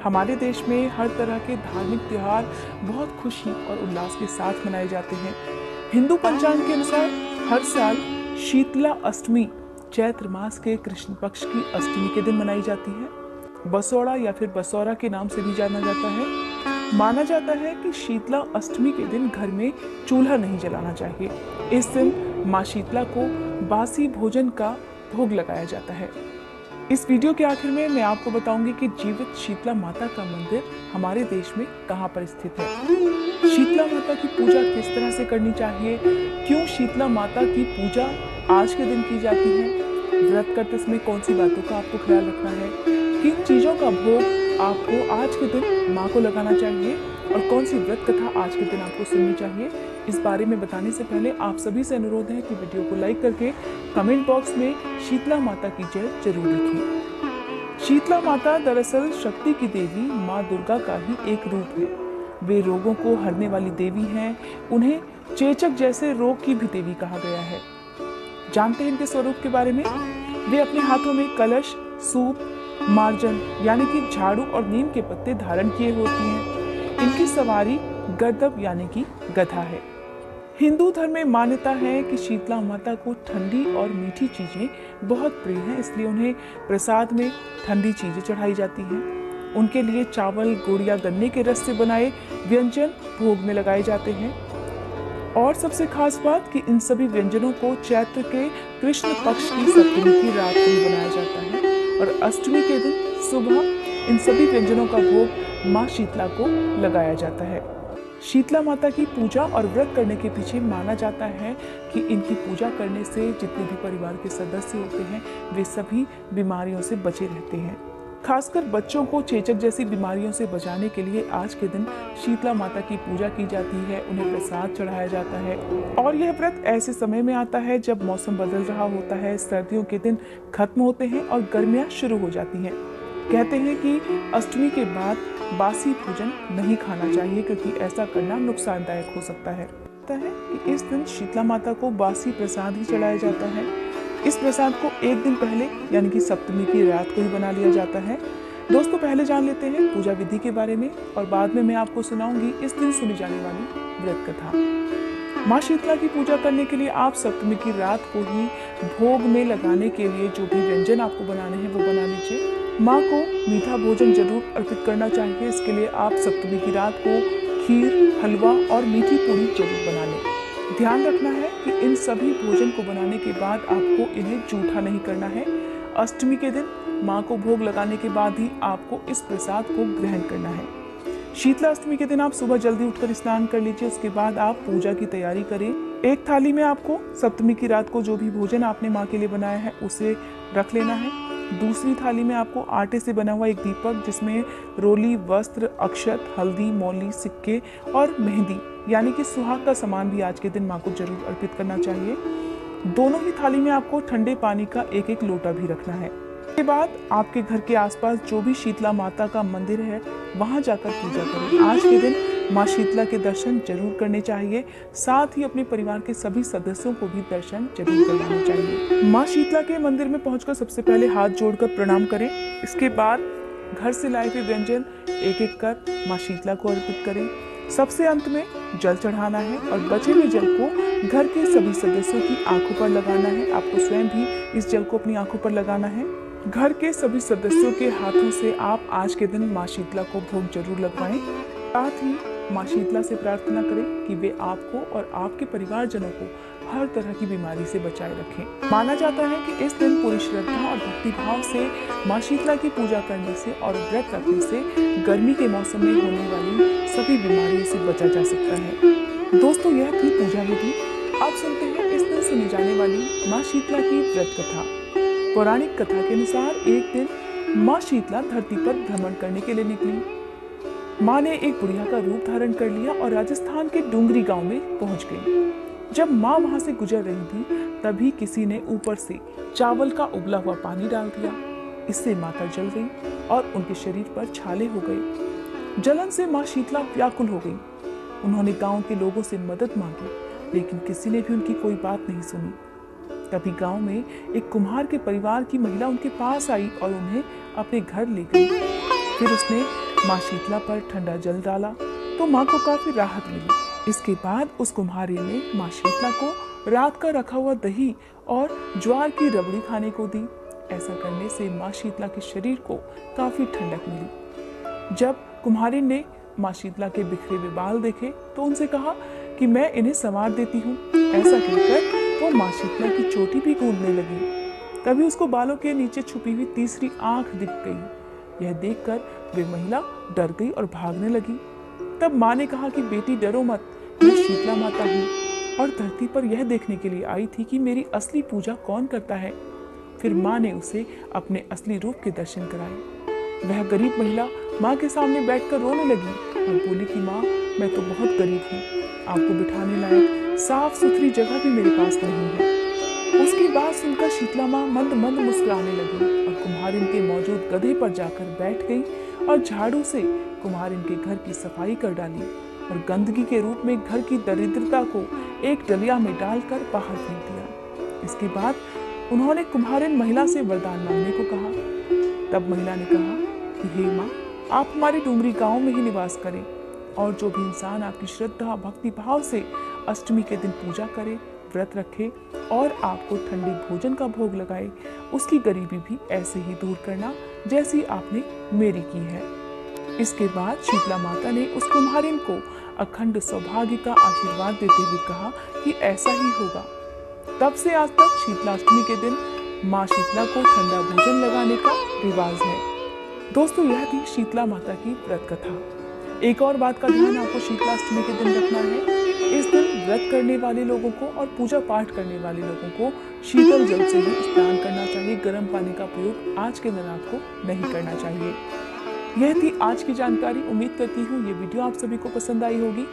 हमारे देश में हर तरह के धार्मिक त्योहार बहुत खुशी और उल्लास के साथ मनाए जाते हैं। हिंदू पंचांग के अनुसार हर साल शीतला अष्टमी चैत्र मास के कृष्ण पक्ष की अष्टमी के दिन मनाई जाती है। बसौड़ा या फिर बसौरा के नाम से भी जाना जाता है। माना जाता है कि शीतला अष्टमी के दिन घर में चूल्हा नहीं जलाना चाहिए। इस दिन माँ शीतला को बासी भोजन का भोग लगाया जाता है। इस वीडियो के आखिर में मैं आपको बताऊंगी कि जीवित शीतला माता का मंदिर हमारे देश में कहाँ पर स्थित है, शीतला माता की पूजा किस तरह से करनी चाहिए, क्यों शीतला माता की पूजा आज के दिन की जाती है, व्रत करते समय कौन सी बातों का आपको ख्याल रखना है, किन चीज़ों का भोग आपको आज के दिन माँ को लगाना चाहिए और कौन सी व्रत कथा आज के दिन आपको सुननी चाहिए। इस बारे में बताने से पहले आप सभी से अनुरोध है कि वीडियो को लाइक करके कमेंट बॉक्स में शीतला माता की जय जरूर लिखें। शीतला माता दरअसल शक्ति की देवी माँ दुर्गा का ही एक रूप है। वे रोगों को हरने वाली देवी हैं। उन्हें चेचक जैसे रोग की भी देवी कहा गया है। जानते हैं इनके स्वरूप के बारे में। वे अपने हाथों में कलश, सूप, मार्जन यानी कि झाड़ू और नीम के पत्ते धारण किए होती हैं। इनकी सवारी गर्दभ यानी कि गधा है। हिंदू धर्म में मान्यता है कि शीतला माता को ठंडी और मीठी चीजें बहुत प्रिय हैं, इसलिए उन्हें प्रसाद में ठंडी चीजें चढ़ाई जाती हैं। उनके लिए चावल, गुड़ या गन्ने के रस से बनाए व्यंजन भोग में लगाए जाते हैं। और सबसे खास बात कि इन सभी व्यंजनों को चैत्र के कृष्ण पक्ष की सप्तमी की रात को ही बनाया जाता है और अष्टमी के दिन सुबह इन सभी व्यंजनों का भोग माँ शीतला को लगाया जाता है। शीतला माता की पूजा और व्रत करने के पीछे माना जाता है कि इनकी पूजा करने से जितने भी परिवार के सदस्य होते हैं वे सभी बीमारियों से बचे रहते हैं। खासकर बच्चों को चेचक जैसी बीमारियों से बचाने के लिए आज के दिन शीतला माता की पूजा की जाती है, उन्हें प्रसाद चढ़ाया जाता है। और यह व्रत ऐसे समय में आता है जब मौसम बदल रहा होता है, सर्दियों के दिन खत्म होते हैं और गर्मियाँ शुरू हो जाती हैं। कहते हैं कि अष्टमी के बाद बासी भोजन नहीं खाना चाहिए क्योंकि ऐसा करना नुकसानदायक हो सकता है। कि इस दिन शीतला माता को बासी प्रसाद ही चढ़ाया जाता है। इस प्रसाद को एक दिन पहले यानी कि सप्तमी की रात को ही बना लिया जाता है। दोस्तों, पहले जान लेते हैं पूजा विधि के बारे में और बाद में मैं आपको सुनाऊंगी इस दिन सुनी जाने वाली व्रत कथा। माँ शीतला की पूजा करने के लिए आप सप्तमी की रात को ही भोग में लगाने के लिए जो भी व्यंजन आपको बनाने हैं वो बना लीजिए। माँ को मीठा भोजन जरूर अर्पित करना चाहिए। इसके लिए आप सप्तमी की रात को खीर, हलवा और मीठी पूरी जरूर बना लें। ध्यान रखना है कि इन सभी भोजन को बनाने के बाद आपको इन्हें जूठा नहीं करना है। अष्टमी के दिन माँ को भोग लगाने के बाद ही आपको इस प्रसाद को ग्रहण करना है। शीतला अष्टमी के दिन आप सुबह जल्दी उठकर स्नान कर लीजिए। उसके बाद आप पूजा की तैयारी करें। एक थाली में आपको सप्तमी की रात को जो भी भोजन आपने माँ के लिए बनाया है उसे रख लेना है। दूसरी थाली में आपको आटे से बना हुआ एक दीपक जिसमें रोली, वस्त्र, अक्षत, हल्दी, मौली, सिक्के और मेहंदी यानी कि सुहाग का सामान भी आज के दिन माँ को जरूर अर्पित करना चाहिए। दोनों ही थाली में आपको ठंडे पानी का एक एक लोटा भी रखना है। इसके बाद आपके घर के आसपास जो भी शीतला माता का मंदिर है वहां जाकर पूजा करें। आज के दिन माँ शीतला के दर्शन जरूर करने चाहिए। साथ ही अपने परिवार के सभी सदस्यों को भी दर्शन जरूर करवाने चाहिए। माँ शीतला के मंदिर में पहुंचकर सबसे पहले हाथ जोड़कर प्रणाम करें। इसके बाद घर से लाए हुए व्यंजन एक एक कर माँ शीतला को अर्पित करें। सबसे अंत में जल चढ़ाना है और बचे हुए जल को घर के सभी सदस्यों की आंखों पर लगाना है। आपको स्वयं भी इस जल को अपनी आंखों पर लगाना है। घर के सभी सदस्यों के हाथों से आप आज के दिन माँ शीतला को भोग जरूर लगवाएं। साथ ही माँ शीतला से प्रार्थना करें कि वे आपको और आपके परिवारजनों को हर तरह की बीमारी से बचाए रखें। माना जाता है कि इस दिन पूरी श्रद्धा और भक्ति भाव से माँ शीतला की पूजा करने से और व्रत रखने से गर्मी के मौसम में होने वाली सभी बीमारियों से बचा जा सकता है। दोस्तों, यह थी पूजा विधि। अब सुनते हैं इस दिन सुनी जाने वाली माँ शीतला की व्रत कथा। पौराणिक कथा के अनुसार एक दिन माँ शीतला धरती पर भ्रमण करने के लिए निकली। माँ ने एक बुढ़िया का रूप धारण कर लिया और राजस्थान के डूंगरी गांव में पहुंच गई। जब माँ वहां से गुजर रही थी तभी किसी ने ऊपर से चावल का उबला हुआ पानी डाल दिया। इससे माता जल गई और उनके शरीर पर छाले हो गए। जलन से माँ शीतला व्याकुल हो गई। उन्होंने गांव के लोगों से मदद मांगी, लेकिन किसी ने भी उनकी कोई बात नहीं सुनी। तभी गांव में एक कुम्हार के परिवार की महिला उनके पास आई और उन्हें अपने घर ले गई। फिर उसने माँ शीतला पर ठंडा जल डाला तो माँ को काफी राहत मिली। इसके बाद उस कुम्हारी ने माँ शीतला को रात का रखा हुआ दही और ज्वार की रबड़ी खाने को दी। ऐसा करने से माँ शीतला के शरीर को काफी ठंडक मिली। जब कुम्हारी ने माँ शीतला के बिखरे हुए बाल देखे तो उनसे कहा कि मैं इन्हें संवार देती हूँ। ऐसा कहकर वो माँ शीतला की चोटी भी गूंदने लगी। तभी उसको बालों के नीचे छुपी हुई तीसरी आंख दिख गई। यह देखकर वे महिला डर गई और भागने लगी। तब माँ ने कहा कि बेटी डरो मत, मैं शीतला माता हूँ और धरती पर यह देखने के लिए आई थी कि मेरी असली पूजा कौन करता है। फिर माँ ने उसे अपने असली रूप के दर्शन कराए। वह गरीब महिला माँ के सामने बैठकर रोने लगी और बोली कि माँ, मैं तो बहुत गरीब हूँ, आपको बिठाने लायक साफ सुथरी जगह भी मेरे पास नहीं है। उसकी बात सुनकर शीतला माँ मंद मंद मुस्कुराने लगी और कुम्हारिन के मौजूद गधे पर जाकर बैठ गई और झाड़ू से कुम्हारिन के घर की सफाई कर डाली और गंदगी के रूप में घर की दरिद्रता को एक डलिया में डालकर बाहर फेंक दिया। इसके बाद उन्होंने कुम्हारिन महिला से वरदान मांगने को कहा। तब महिला ने कहा कि हे माँ, आप हमारे डुमरी गांव में ही निवास करें और जो भी इंसान आपकी श्रद्धा भक्ति भाव से अष्टमी के दिन पूजा करे, व्रत रखे और आपको ठंडे भोजन का भोग लगाए, उसकी गरीबी भी ऐसे ही दूर करना जैसी आपने मेरी की है। इसके बाद शीतला माता ने उस कुम्हारिन को अखंड सौभाग्य का आशीर्वाद देते हुए कहा कि ऐसा ही होगा। तब से आज तक शीतला अष्टमी के दिन माँ शीतला को ठंडा भोजन लगाने का रिवाज है। दोस्तों, यह थी शीतला माता की व्रत कथा। एक और बात का ध्यान आपको शीतला अष्टमी के दिन रखना है। इस दिन व्रत करने वाले लोगों को और पूजा पाठ करने वाले लोगों को शीतल जल से ही स्नान करना चाहिए। गर्म पानी का प्रयोग आज के दिन आपको नहीं करना चाहिए। यह थी आज की जानकारी। उम्मीद करती हूँ ये वीडियो आप सभी को पसंद आई होगी।